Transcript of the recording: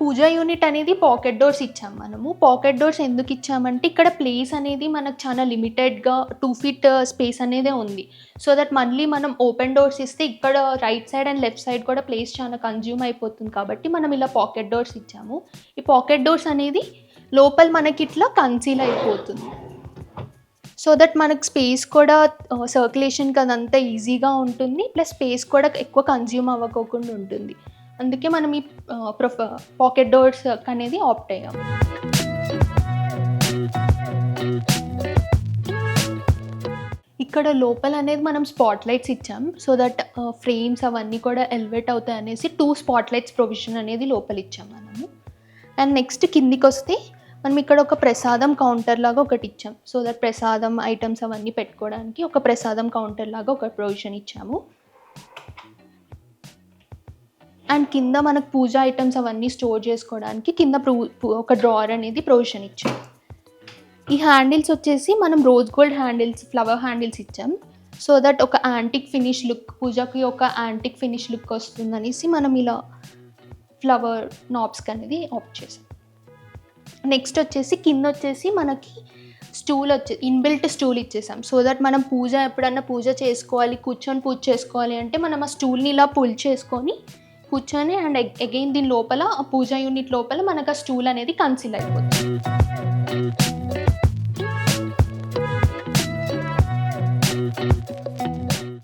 పూజా unit అనేది pocket doors ఇచ్చాం మనము. పాకెట్ డోర్స్ ఎందుకు ఇచ్చామంటే ఇక్కడ ప్లేస్ అనేది మనకు చాలా లిమిటెడ్‌గా 2 ఫీట్ స్పేస్ అనేదే ఉంది. సో దట్ మళ్ళీ మనం ఓపెన్ డోర్స్ ఇస్తే ఇక్కడ right side and left side కూడా ప్లేస్ చాలా కన్జ్యూమ్ అయిపోతుంది కాబట్టి మనం ఇలా పాకెట్ డోర్స్ ఇచ్చాము. ఈ పాకెట్ డోర్స్ అనేది లోపల మనకి ఇట్లా కన్సీల్ అయిపోతుంది. సో దట్ మనకు స్పేస్ కూడా సర్క్యులేషన్‌కి అదంతా ఈజీగా ఉంటుంది. ప్లస్ స్పేస్ కూడా ఎక్కువ కన్జ్యూమ్ అవ్వకోకుండా ఉంటుంది. అందుకే మనం ఈ పాకెట్ డోర్స్ అనేది ఆప్ట్ అయ్యాము. ఇక్కడ లోపల అనేది మనం స్పాట్ లైట్స్ ఇచ్చాం. సో దట్ ఫ్రేమ్స్ అవన్నీ కూడా ఎలివేట్ అవుతాయి అనేసి 2 స్పాట్ లైట్స్ ప్రొవిజన్ అనేది లోపల ఇచ్చాం మనము. అండ్ నెక్స్ట్ కిందికొస్తే మనం ఇక్కడ ఒక ప్రసాదం కౌంటర్ లాగా ఒకటి ఇచ్చాం. సో దట్ ప్రసాదం ఐటమ్స్ అవన్నీ పెట్టుకోవడానికి ఒక ప్రసాదం కౌంటర్ లాగా ఒక ప్రొవిజన్ ఇచ్చాము. అండ్ కింద మనకు పూజ ఐటమ్స్ అవన్నీ స్టోర్ చేసుకోవడానికి కింద ఒక డ్రావర్ అనేది ప్రొవిజన్ ఇచ్చాం. ఈ హ్యాండిల్స్ వచ్చేసి మనం rose gold handles, flower handles ఇచ్చాం. సో దట్ ఒక యాంటిక్ ఫినిష్ లుక్, పూజకి ఒక యాంటిక్ ఫినిష్ లుక్ వస్తుందనేసి మనం ఇలా ఫ్లవర్ నాబ్స్కి అనేది ఆప్ట్ చేసాం. నెక్స్ట్ వచ్చేసి కింద వచ్చేసి మనకి ఇన్బిల్ట్ స్టూల్ ఇచ్చేసాం. సో దట్ మనం ఎప్పుడన్నా పూజ చేసుకోవాలి, కూర్చొని పూజ చేసుకోవాలి అంటే మనం ఆ స్టూల్ని ఇలా పుల్ చేసుకొని కూర్చొని అండ్ అగైన్ దీని లోపల పూజా యూనిట్ లోపల మనకు ఆ స్టూల్ అనేది కన్సీల్ అయిపోతుంది.